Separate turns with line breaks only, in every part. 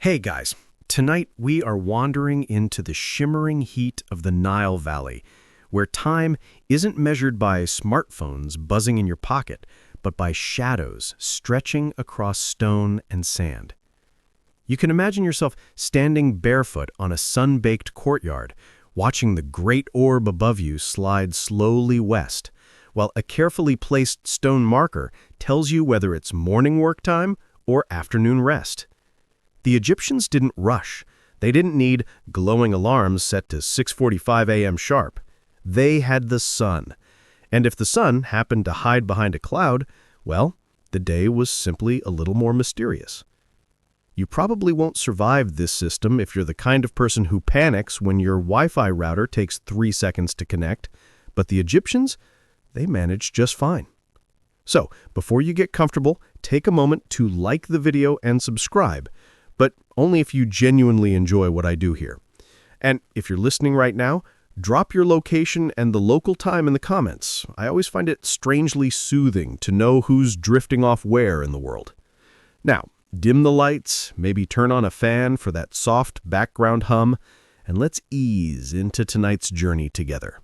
Hey guys, tonight we are wandering into the shimmering heat of the Nile Valley, where time isn't measured by smartphones buzzing in your pocket, but by shadows stretching across stone and sand. You can imagine yourself standing barefoot on a sun-baked courtyard, watching the great orb above you slide slowly west, while a carefully placed stone marker tells you whether it's morning work time or afternoon rest. The Egyptians didn't rush. They didn't need glowing alarms set to 6:45 a.m. sharp. They had the sun. And if the sun happened to hide behind a cloud, well, the day was simply a little more mysterious. You probably won't survive this system if you're the kind of person who panics when your Wi-Fi router takes 3 seconds to connect, but the Egyptians, they managed just fine. So, before you get comfortable, take a moment to like the video and subscribe, but only if you genuinely enjoy what I do here. And if you're listening right now, drop your location and the local time in the comments. I always find it strangely soothing to know who's drifting off where in the world. Now, dim the lights, maybe turn on a fan for that soft background hum, and let's ease into tonight's journey together.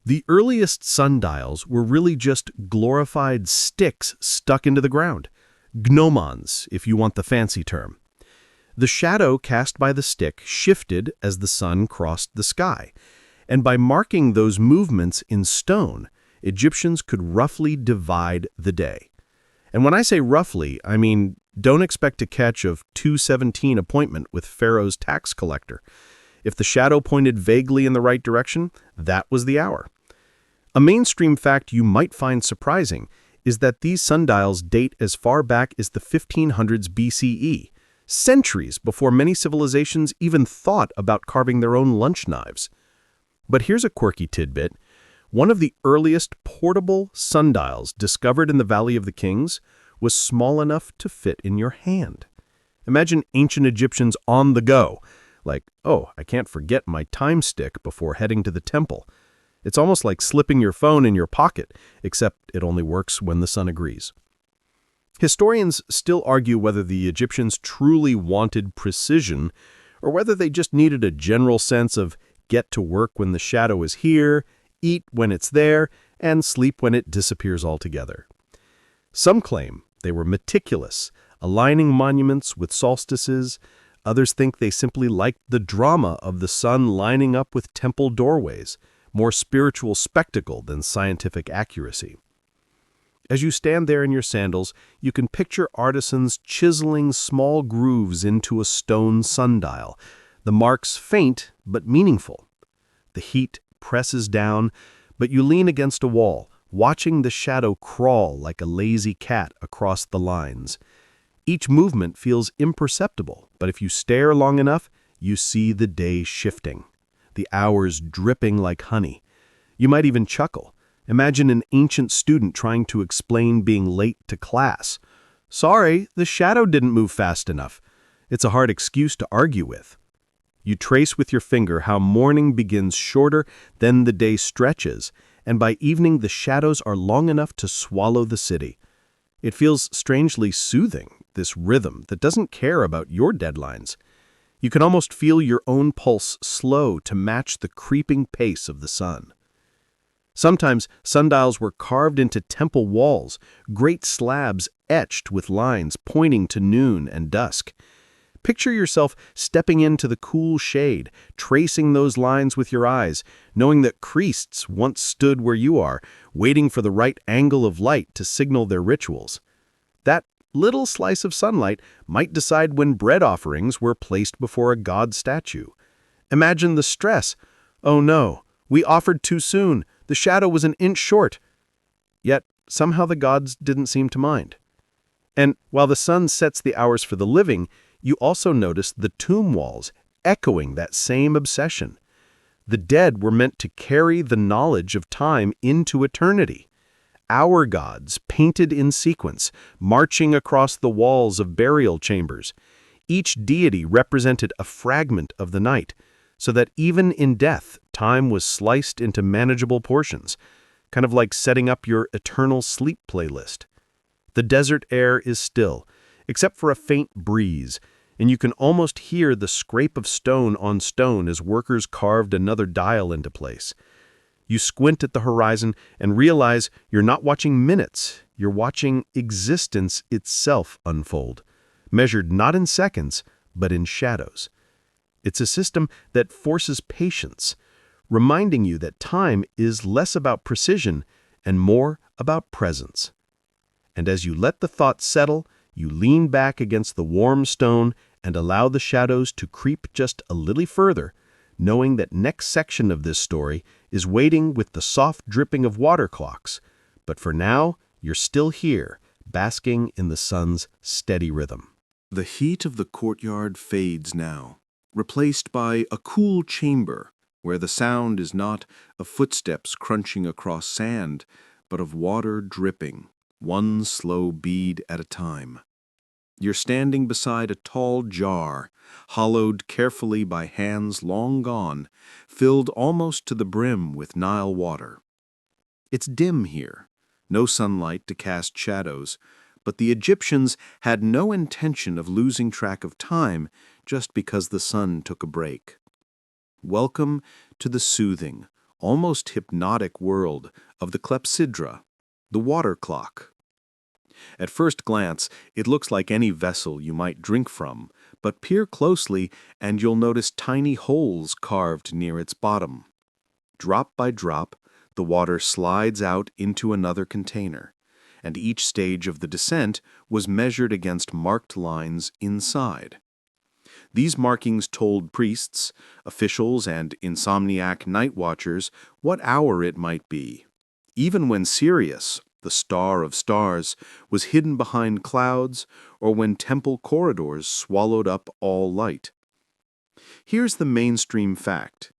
The earliest sundials were really just glorified sticks stuck into the ground. Gnomons, if you want the fancy term. The shadow cast by the stick shifted as the sun crossed the sky, and by marking those movements in stone, Egyptians could roughly divide the day. And when I say roughly, I mean don't expect a catch of 2:17 appointment with Pharaoh's tax collector. If the shadow pointed vaguely in the right direction, that was the hour. A mainstream fact you might find surprising is that these sundials date as far back as the 1500s BCE, centuries before many civilizations even thought about carving their own lunch knives. But here's a quirky tidbit. One of the earliest portable sundials discovered in the Valley of the Kings was small enough to fit in your hand. Imagine ancient Egyptians on the go, like, oh, I can't forget my time stick before heading to the temple. It's almost like slipping your phone in your pocket, except it only works when the sun agrees. Historians still argue whether the Egyptians truly wanted precision or whether they just needed a general sense of get to work when the shadow is here, eat when it's there, and sleep when it disappears altogether. Some claim they were meticulous, aligning monuments with solstices. Others think they simply liked the drama of the sun lining up with temple doorways, more spiritual spectacle than scientific accuracy. As you stand there in your sandals, you can picture artisans chiseling small grooves into a stone sundial, the marks faint but meaningful. The heat presses down, but you lean against a wall, watching the shadow crawl like a lazy cat across the lines. Each movement feels imperceptible, but if you stare long enough, you see the day shifting, the hours dripping like honey. You might even chuckle. Imagine an ancient student trying to explain being late to class. Sorry, the shadow didn't move fast enough. It's a hard excuse to argue with. You trace with your finger how morning begins shorter, then the day stretches, and by evening the shadows are long enough to swallow the city. It feels strangely soothing, this rhythm that doesn't care about your deadlines. You can almost feel your own pulse slow to match the creeping pace of the sun. Sometimes sundials were carved into temple walls, great slabs etched with lines pointing to noon and dusk. Picture yourself stepping into the cool shade, tracing those lines with your eyes, knowing that priests once stood where you are, waiting for the right angle of light to signal their rituals. That little slice of sunlight might decide when bread offerings were placed before a god statue. Imagine the stress. Oh no, we offered too soon. The shadow was an inch short. Yet, somehow the gods didn't seem to mind. And while the sun sets the hours for the living, you also notice the tomb walls echoing that same obsession. The dead were meant to carry the knowledge of time into eternity. Our gods, painted in sequence, marching across the walls of burial chambers. Each deity represented a fragment of the night, so that even in death, time was sliced into manageable portions, kind of like setting up your eternal sleep playlist. The desert air is still, except for a faint breeze. and you can almost hear the scrape of stone on stone as workers carved another dial into place. You squint at the horizon and realize you're not watching minutes, you're watching existence itself unfold, measured not in seconds, but in shadows. It's a system that forces patience, reminding you that time is less about precision and more about presence. And as you let the thought settle, you lean back against the warm stone and allow the shadows to creep just a little further, knowing that next section of this story is waiting with the soft dripping of water clocks. But for now, you're still here, basking in the sun's steady rhythm.
The heat of the courtyard fades now, replaced by a cool chamber where the sound is not of footsteps crunching across sand, but of water dripping, one slow bead at a time. You're standing beside a tall jar, hollowed carefully by hands long gone, filled almost to the brim with Nile water. It's dim here, no sunlight to cast shadows, but the Egyptians had no intention of losing track of time just because the sun took a break. Welcome to the soothing, almost hypnotic world of the clepsydra, the water clock. At first glance, it looks like any vessel you might drink from, but peer closely and you'll notice tiny holes carved near its bottom. Drop by drop, the water slides out into another container, and each stage of the descent was measured against marked lines inside. These markings told priests, officials, and insomniac night watchers what hour it might be, even when Sirius, the star of stars, was hidden behind clouds, or when temple corridors swallowed up all light. Here's the mainstream fact.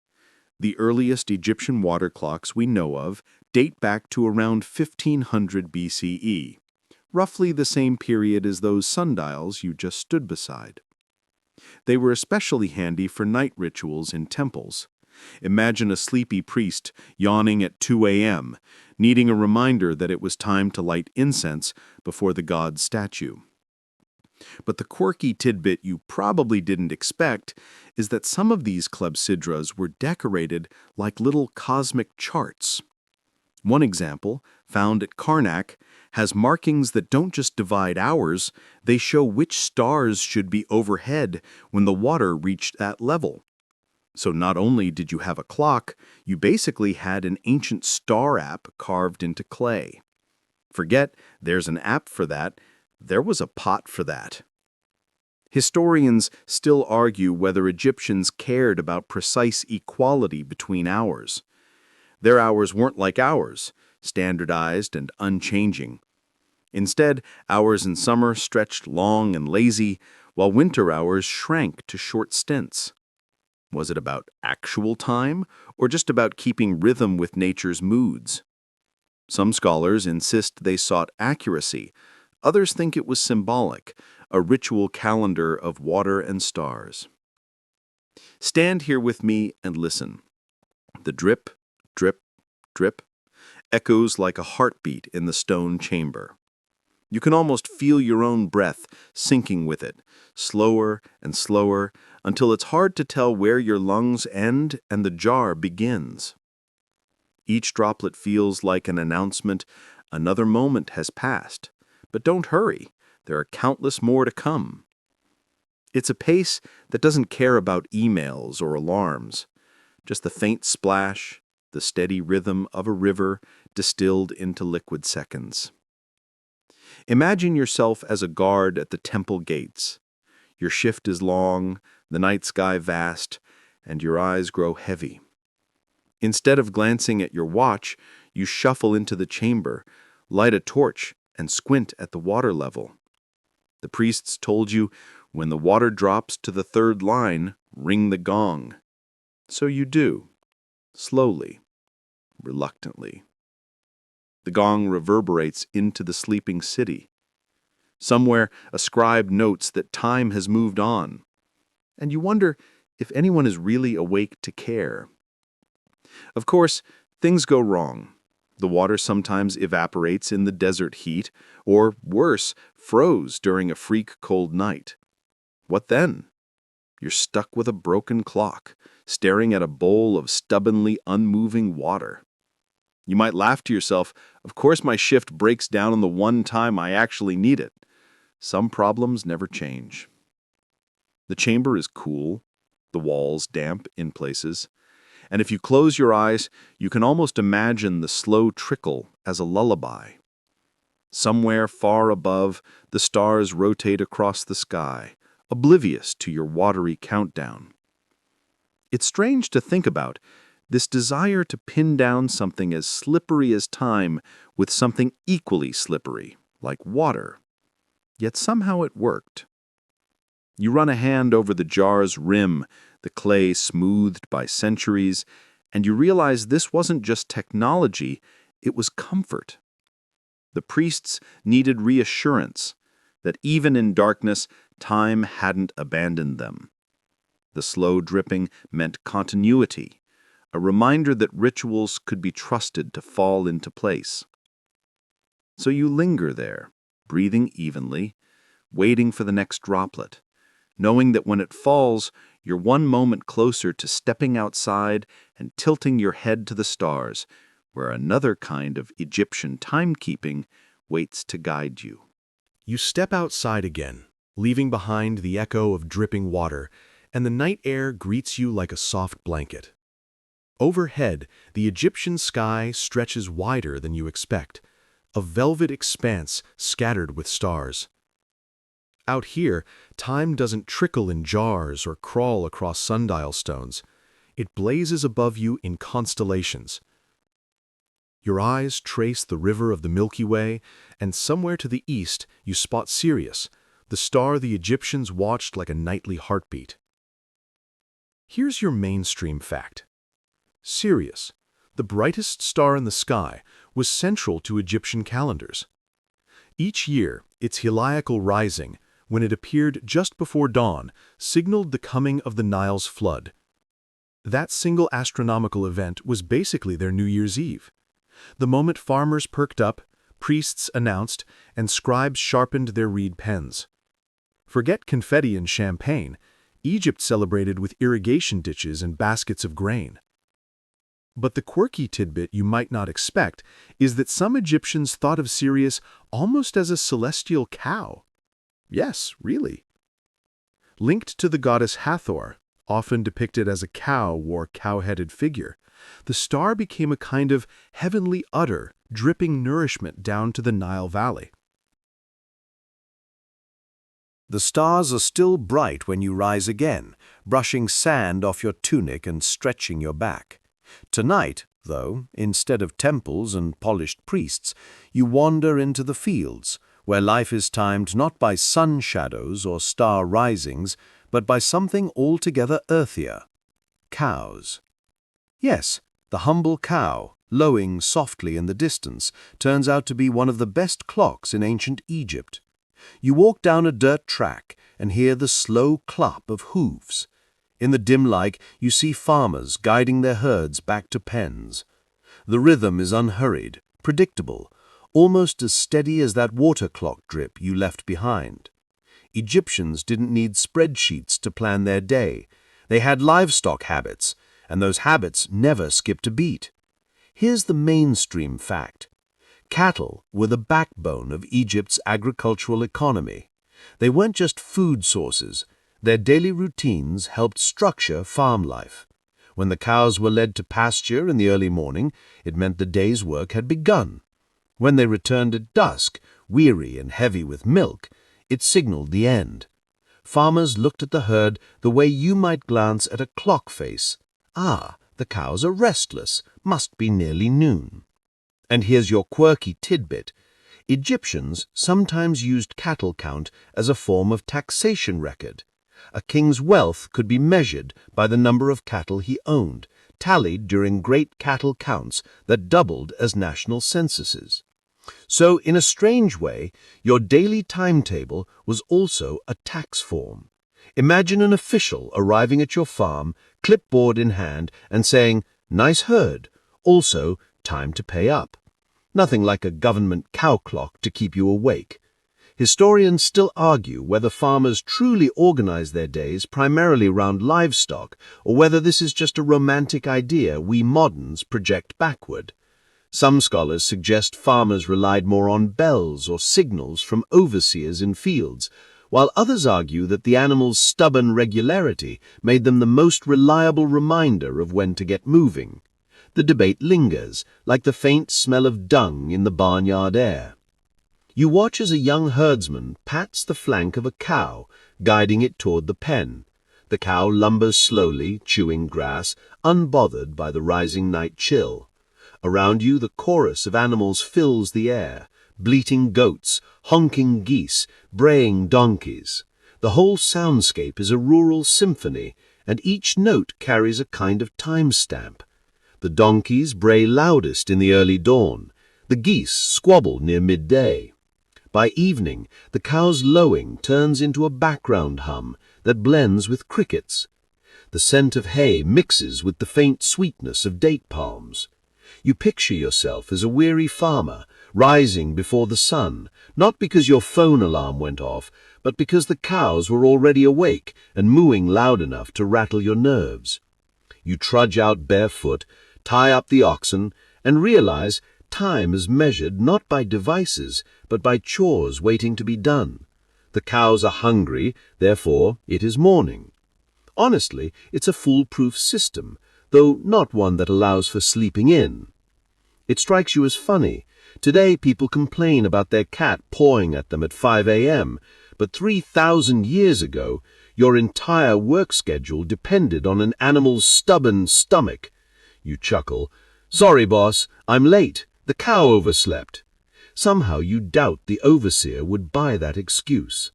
The earliest Egyptian water clocks we know of date back to around 1500 BCE, roughly the same period as those sundials you just stood beside. They were especially handy for night rituals in temples. Imagine a sleepy priest yawning at 2 a.m., needing a reminder that it was time to light incense before the god's statue. But the quirky tidbit you probably didn't expect is that some of these clepsydras were decorated like little cosmic charts. One example, found at Karnak, has markings that don't just divide hours, they show which stars should be overhead when the water reached that level. So not only did you have a clock, you basically had an ancient star app carved into clay. Forget there's an app for that, there was a pot for that. Historians still argue whether Egyptians cared about precise equality between hours. Their hours weren't like ours, standardized and unchanging. Instead, hours in summer stretched long and lazy, while winter hours shrank to short stints. Was it about actual time, or just about keeping rhythm with nature's moods? Some scholars insist they sought accuracy. Others think it was symbolic, a ritual calendar of water and stars. Stand here with me and listen. The drip, drip, drip echoes like a heartbeat in the stone chamber. You can almost feel your own breath sinking with it, slower and slower, until it's hard to tell where your lungs end and the jar begins. Each droplet feels like an announcement, another moment has passed. But don't hurry, there are countless more to come. It's a pace that doesn't care about emails or alarms, just the faint splash, the steady rhythm of a river distilled into liquid seconds. Imagine yourself as a guard at the temple gates. Your shift is long, the night sky vast, and your eyes grow heavy. Instead of glancing at your watch, you shuffle into the chamber, light a torch, and squint at the water level. The priests told you, when the water drops to the third line, ring the gong. So you do, slowly, reluctantly. The gong reverberates into the sleeping city. Somewhere, a scribe notes that time has moved on, and you wonder if anyone is really awake to care. Of course, things go wrong. The water sometimes evaporates in the desert heat, or worse, froze during a freak cold night. What then? You're stuck with a broken clock, staring at a bowl of stubbornly unmoving water. You might laugh to yourself, of course my shift breaks down on the one time I actually need it. Some problems never change. The chamber is cool, the walls damp in places, and if you close your eyes, you can almost imagine the slow trickle as a lullaby. Somewhere far above, the stars rotate across the sky, oblivious to your watery countdown. It's strange to think about, this desire to pin down something as slippery as time with something equally slippery, like water. Yet somehow it worked. You run a hand over the jar's rim, the clay smoothed by centuries, and you realize this wasn't just technology, it was comfort. The priests needed reassurance that even in darkness, time hadn't abandoned them. The slow dripping meant continuity, a reminder that rituals could be trusted to fall into place. So you linger there, breathing evenly, waiting for the next droplet, knowing that when it falls, you're one moment closer to stepping outside and tilting your head to the stars, where another kind of Egyptian timekeeping waits to guide you.
You step outside again, leaving behind the echo of dripping water, and the night air greets you like a soft blanket. Overhead, the Egyptian sky stretches wider than you expect, a velvet expanse scattered with stars. Out here, time doesn't trickle in jars or crawl across sundial stones. It blazes above you in constellations. Your eyes trace the river of the Milky Way, and somewhere to the east you spot Sirius, the star the Egyptians watched like a nightly heartbeat. Here's your mainstream fact. Sirius, the brightest star in the sky, was central to Egyptian calendars. Each year, its heliacal rising, when it appeared just before dawn, signaled the coming of the Nile's flood. That single astronomical event was basically their New Year's Eve. The moment farmers perked up, priests announced, and scribes sharpened their reed pens. Forget confetti and champagne. Egypt celebrated with irrigation ditches and baskets of grain. But the quirky tidbit you might not expect is that some Egyptians thought of Sirius almost as a celestial cow. Yes, really. Linked to the goddess Hathor, often depicted as a cow or cow-headed figure, the star became a kind of heavenly udder dripping nourishment down to the Nile Valley.
The stars are still bright when you rise again, brushing sand off your tunic and stretching your back. Tonight, though, instead of temples and polished priests, you wander into the fields, where life is timed not by sun shadows or star risings, but by something altogether earthier: cows. Yes, the humble cow, lowing softly in the distance, turns out to be one of the best clocks in ancient Egypt. You walk down a dirt track and hear the slow clop of hooves. In the dim light, you see farmers guiding their herds back to pens. The rhythm is unhurried, predictable, almost as steady as that water clock drip you left behind. Egyptians didn't need spreadsheets to plan their day. They had livestock habits, and those habits never skipped a beat. Here's the mainstream fact. Cattle were the backbone of Egypt's agricultural economy. They weren't just food sources. Their daily routines helped structure farm life. When the cows were led to pasture in the early morning, it meant the day's work had begun. When they returned at dusk, weary and heavy with milk, it signaled the end. Farmers looked at the herd the way you might glance at a clock face. Ah, the cows are restless, must be nearly noon. And here's your quirky tidbit. Egyptians sometimes used cattle count as a form of taxation record. A king's wealth could be measured by the number of cattle he owned, tallied during great cattle counts that doubled as national censuses. So, in a strange way, your daily timetable was also a tax form. Imagine an official arriving at your farm, clipboard in hand, and saying, "Nice herd. Also, time to pay up." Nothing like a government cow clock to keep you awake. Historians still argue whether farmers truly organize their days primarily around livestock, or whether this is just a romantic idea we moderns project backward. Some scholars suggest farmers relied more on bells or signals from overseers in fields, while others argue that the animals' stubborn regularity made them the most reliable reminder of when to get moving. The debate lingers, like the faint smell of dung in the barnyard air. You watch as a young herdsman pats the flank of a cow, guiding it toward the pen. The cow lumbers slowly, chewing grass, unbothered by the rising night chill. Around you, the chorus of animals fills the air, bleating goats, honking geese, braying donkeys. The whole soundscape is a rural symphony, and each note carries a kind of timestamp. The donkeys bray loudest in the early dawn. The geese squabble near midday. By evening, the cow's lowing turns into a background hum that blends with crickets. The scent of hay mixes with the faint sweetness of date palms. You picture yourself as a weary farmer, rising before the sun, not because your phone alarm went off, but because the cows were already awake and mooing loud enough to rattle your nerves. You trudge out barefoot, tie up the oxen, and realize time is measured not by devices, but by chores waiting to be done. The cows are hungry, therefore it is morning. Honestly, it's a foolproof system, though not one that allows for sleeping in. It strikes you as funny. Today people complain about their cat pawing at them at 5 a.m., but 3,000 years ago, your entire work schedule depended on an animal's stubborn stomach. You chuckle. Sorry, boss, I'm late. The cow overslept. Somehow you doubt the overseer would buy that excuse.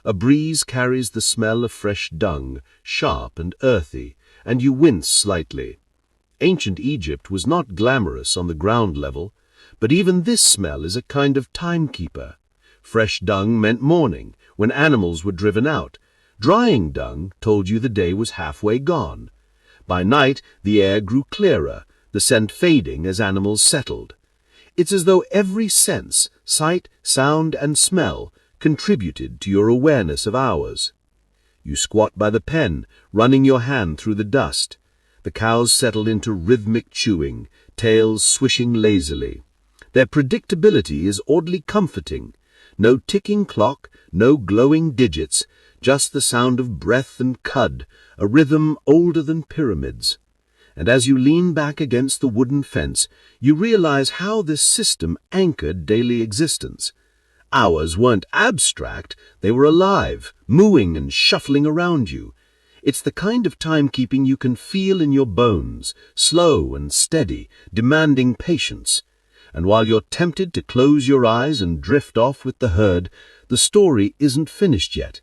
A breeze carries the smell of fresh dung, sharp and earthy, and you wince slightly. Ancient Egypt was not glamorous on the ground level, but even this smell is a kind of timekeeper. Fresh dung meant morning, when animals were driven out. Drying dung told you the day was halfway gone. By night, the air grew clearer, the scent fading as animals settled. It's as though every sense, sight, sound, and smell, contributed to your awareness of hours. You squat by the pen, running your hand through the dust. The cows settle into rhythmic chewing, tails swishing lazily. Their predictability is oddly comforting. No ticking clock, no glowing digits, just the sound of breath and cud, a rhythm older than pyramids. And as you lean back against the wooden fence, you realize how this system anchored daily existence. Hours weren't abstract, they were alive, mooing and shuffling around you. It's the kind of timekeeping you can feel in your bones, slow and steady, demanding patience. And while you're tempted to close your eyes and drift off with the herd, the story isn't finished yet.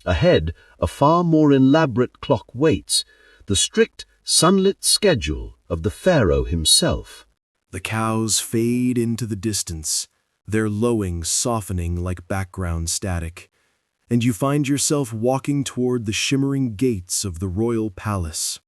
Ahead, a far more elaborate clock waits, the strict, sunlit schedule of the Pharaoh himself.
The cows fade into the distance, their lowing softening like background static, and you find yourself walking toward the shimmering gates of the royal palace.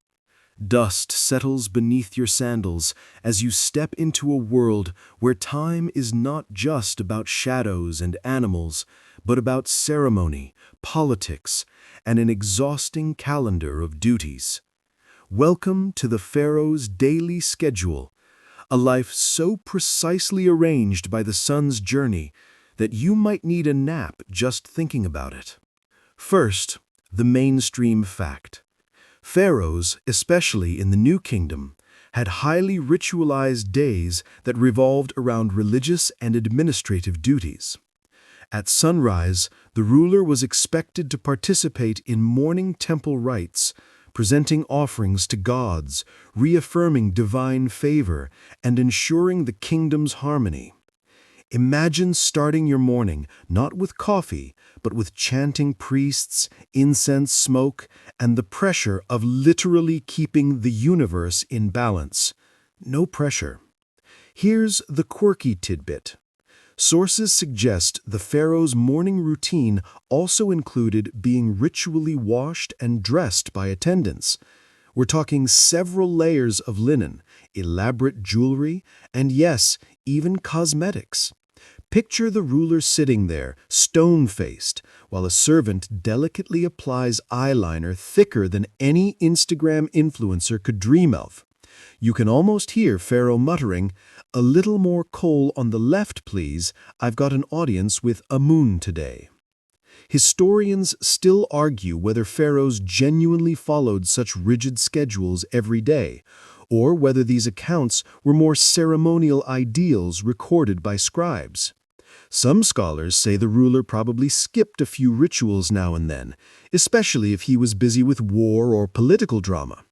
Dust settles beneath your sandals as you step into a world where time is not just about shadows and animals, but about ceremony, politics, and an exhausting calendar of duties. Welcome to the Pharaoh's daily schedule, a life so precisely arranged by the sun's journey that you might need a nap just thinking about it. First, the mainstream fact. Pharaohs, especially in the New Kingdom, had highly ritualized days that revolved around religious and administrative duties. At sunrise, the ruler was expected to participate in morning temple rites, presenting offerings to gods, reaffirming divine favor, and ensuring the kingdom's harmony. Imagine starting your morning not with coffee, but with chanting priests, incense smoke, and the pressure of literally keeping the universe in balance. No pressure. Here's the quirky tidbit. Sources suggest the pharaoh's morning routine also included being ritually washed and dressed by attendants. We're talking several layers of linen, elaborate jewelry, and yes, even cosmetics.
Picture the ruler sitting there, stone-faced, while a servant delicately applies eyeliner thicker than any Instagram influencer could dream of. You can almost hear Pharaoh muttering, "A little more coal on the left, please. I've got an audience with Amun today." Historians still argue whether pharaohs genuinely followed such rigid schedules every day, or whether these accounts were more ceremonial ideals recorded by scribes. Some scholars say the ruler probably skipped a few rituals now and then, especially if he was busy with war or political drama.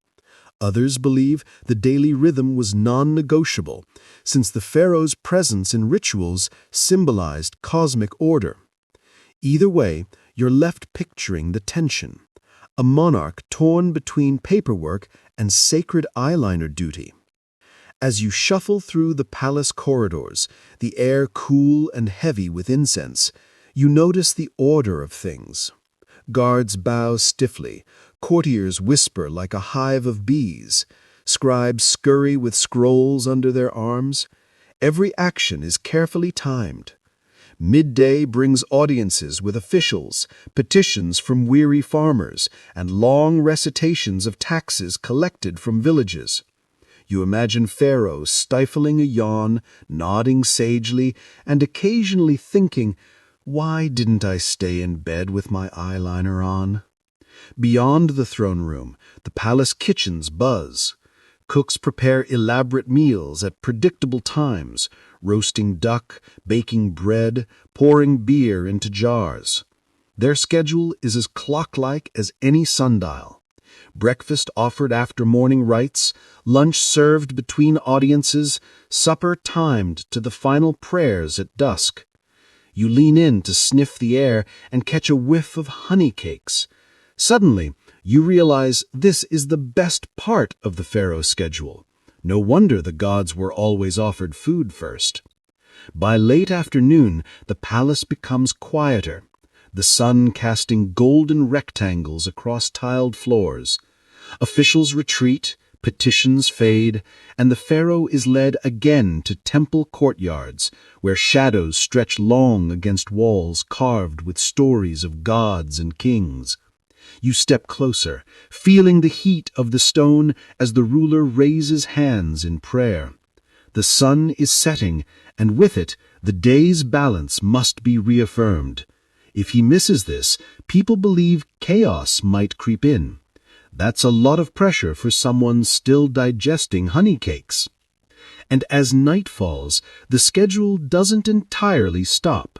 Others believe the daily rhythm was non-negotiable, since the pharaoh's presence in rituals symbolized cosmic order. Either way, you're left picturing the tension, a monarch torn between paperwork and sacred eyeliner duty. As you shuffle through the palace corridors, the air cool and heavy with incense, you notice the order of things. Guards bow stiffly, courtiers whisper like a hive of bees, scribes scurry with scrolls under their arms. Every action is carefully timed. Midday brings audiences with officials, petitions from weary farmers, and long recitations of taxes collected from villages. You imagine Pharaoh stifling a yawn, nodding sagely, and occasionally thinking, "Why didn't I stay in bed with my eyeliner on?" Beyond the throne room, the palace kitchens buzz. Cooks prepare elaborate meals at predictable times, roasting duck, baking bread, pouring beer into jars. Their schedule is as clock-like as any sundial. Breakfast offered after morning rites, lunch served between audiences, supper timed to the final prayers at dusk. You lean in to sniff the air and catch a whiff of honey cakes. Suddenly, you realize this is the best part of the pharaoh's schedule. No wonder the gods were always offered food first. By late afternoon, the palace becomes quieter, the sun casting golden rectangles across tiled floors. Officials retreat, petitions fade, and the pharaoh is led again to temple courtyards, where shadows stretch long against walls carved with stories of gods and kings. You step closer, feeling the heat of the stone as the ruler raises hands in prayer. The sun is setting, and with it, the day's balance must be reaffirmed. If he misses this, people believe chaos might creep in. That's a lot of pressure for someone still digesting honey cakes. And as night falls, the schedule doesn't entirely stop.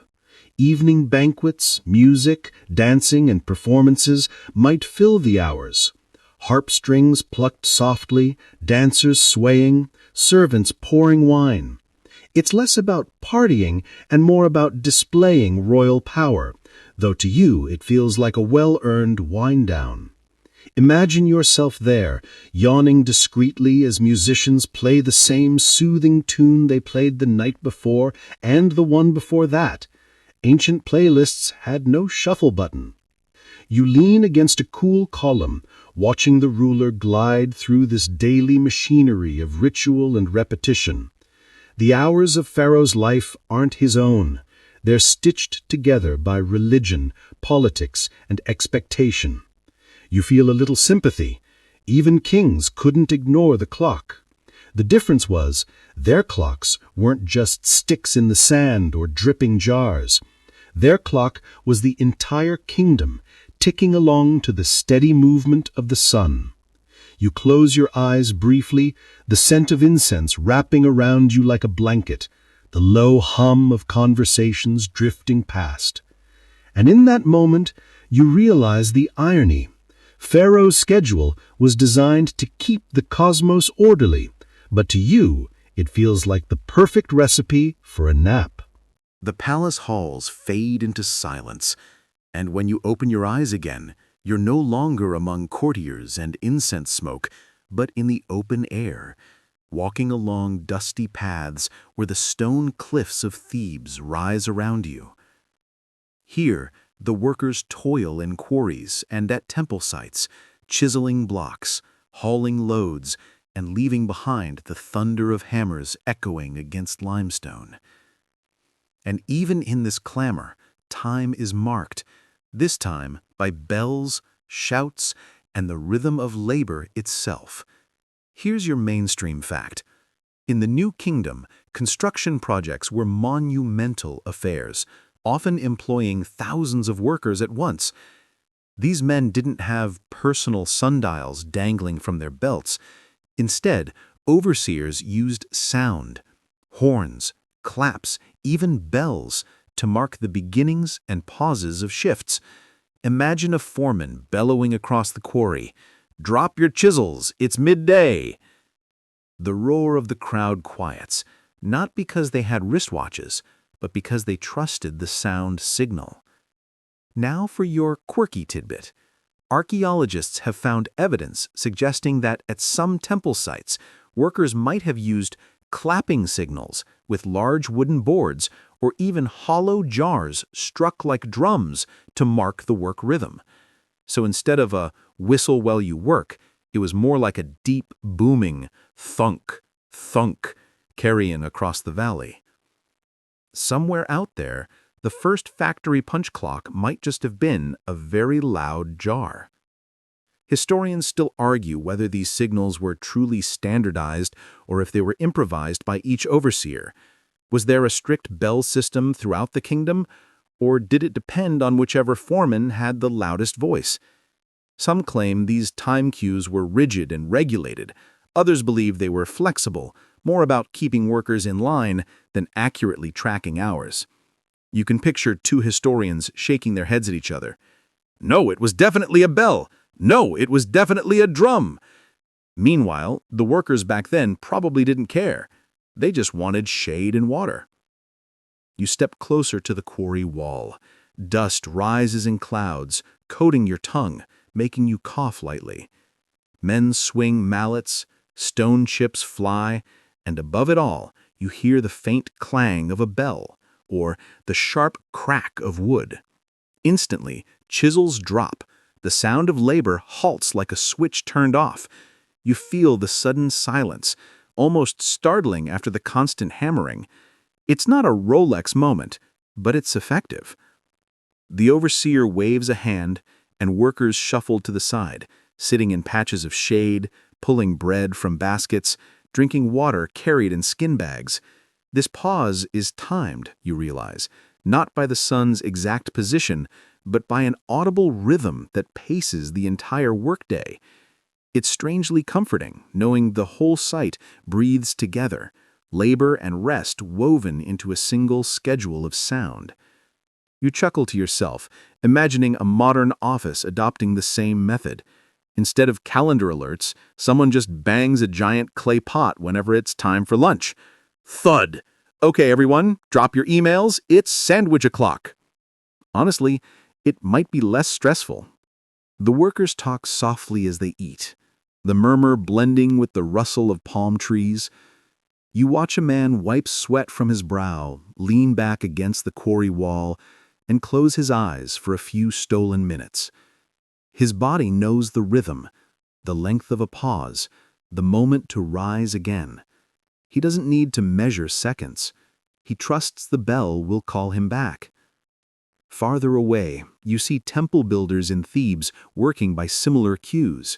Evening banquets, music, dancing, and performances might fill the hours. Harp strings plucked softly, dancers swaying, servants pouring wine. It's less about partying and more about displaying royal power, though to you it feels like a well-earned wind-down. Imagine yourself there, yawning discreetly as musicians play the same soothing tune they played the night before and the one before that. Ancient playlists had no shuffle button. You lean against a cool column, watching the ruler glide through this daily machinery of ritual and repetition. The hours of Pharaoh's life aren't his own. They're stitched together by religion, politics, and expectation. You feel a little sympathy. Even kings couldn't ignore the clock. The difference was, their clocks weren't just sticks in the sand or dripping jars. Their clock was the entire kingdom, ticking along to the steady movement of the sun. You close your eyes briefly, the scent of incense wrapping around you like a blanket, the low hum of conversations drifting past. And in that moment, you realize the irony. Pharaoh's schedule was designed to keep the cosmos orderly, but to you, it feels like the perfect recipe for a nap.
The palace halls fade into silence, and when you open your eyes again, you're no longer among courtiers and incense smoke, but in the open air, walking along dusty paths where the stone cliffs of Thebes rise around you. Here, the workers toil in quarries and at temple sites, chiseling blocks, hauling loads, and leaving behind the thunder of hammers echoing against limestone. And even in this clamor, time is marked, this time by bells, shouts, and the rhythm of labor itself. Here's your mainstream fact. In the New Kingdom, construction projects were monumental affairs, often employing thousands of workers at once. These men didn't have personal sundials dangling from their belts. Instead, overseers used sound, horns, claps, even bells to mark the beginnings and pauses of shifts. Imagine a foreman bellowing across the quarry, "Drop your chisels, it's midday!" The roar of the crowd quiets, not because they had wristwatches, but because they trusted the sound signal. Now for your quirky tidbit. Archaeologists have found evidence suggesting that at some temple sites, workers might have used clapping signals with large wooden boards or even hollow jars struck like drums to mark the work rhythm. So instead of a whistle while you work, it was more like a deep, booming thunk, thunk, carrying across the valley. Somewhere out there, the first factory punch clock might just have been a very loud jar. Historians still argue whether these signals were truly standardized or if they were improvised by each overseer. Was there a strict bell system throughout the kingdom, or did it depend on whichever foreman had the loudest voice? Some claim these time cues were rigid and regulated. Others believe they were flexible, more about keeping workers in line than accurately tracking hours. You can picture two historians shaking their heads at each other. "No, it was definitely a bell. No, it was definitely a drum." Meanwhile, the workers back then probably didn't care. They just wanted shade and water. You step closer to the quarry wall. Dust rises in clouds, coating your tongue, making you cough lightly. Men swing mallets, stone chips fly, and above it all, you hear the faint clang of a bell, or the sharp crack of wood. Instantly, chisels drop. The sound of labor halts like a switch turned off. You feel the sudden silence, almost startling after the constant hammering. It's not a Rolex moment, but it's effective. The overseer waves a hand, and workers shuffle to the side, sitting in patches of shade, pulling bread from baskets, drinking water carried in skin bags. This pause is timed, you realize, not by the sun's exact position, but by an audible rhythm that paces the entire workday. It's strangely comforting, knowing the whole site breathes together, labor and rest woven into a single schedule of sound. You chuckle to yourself, imagining a modern office adopting the same method. Instead of calendar alerts, someone just bangs a giant clay pot whenever it's time for lunch. Thud! "Okay, everyone, drop your emails, it's sandwich o'clock." Honestly, it might be less stressful. The workers talk softly as they eat, the murmur blending with the rustle of palm trees. You watch a man wipe sweat from his brow, lean back against the quarry wall, and close his eyes for a few stolen minutes. His body knows the rhythm, the length of a pause, the moment to rise again. He doesn't need to measure seconds. He trusts the bell will call him back. Farther away, you see temple builders in Thebes working by similar cues.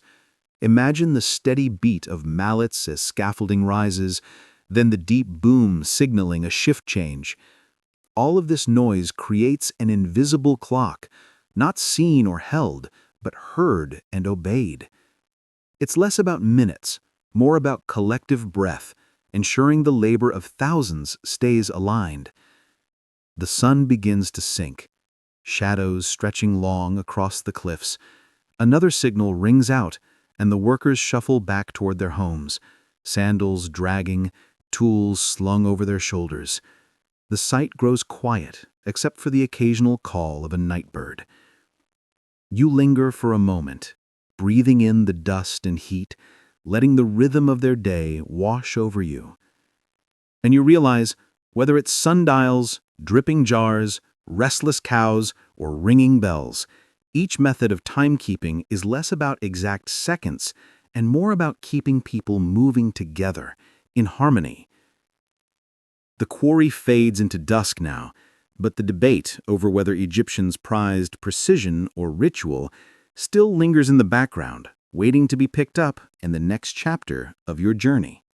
Imagine the steady beat of mallets as scaffolding rises, then the deep boom signaling a shift change. All of this noise creates an invisible clock, not seen or held, but heard and obeyed. It's less about minutes, more about collective breath, ensuring the labor of thousands stays aligned. The sun begins to sink, shadows stretching long across the cliffs. Another signal rings out, and the workers shuffle back toward their homes, sandals dragging, tools slung over their shoulders. The site grows quiet, except for the occasional call of a nightbird. You linger for a moment, breathing in the dust and heat, letting the rhythm of their day wash over you. And you realize, whether it's sundials, dripping jars, restless cows, or ringing bells, each method of timekeeping is less about exact seconds and more about keeping people moving together, in harmony.
The quarry fades into dusk now, but the debate over whether Egyptians prized precision or ritual still lingers in the background, waiting to be picked up in the next chapter of your journey.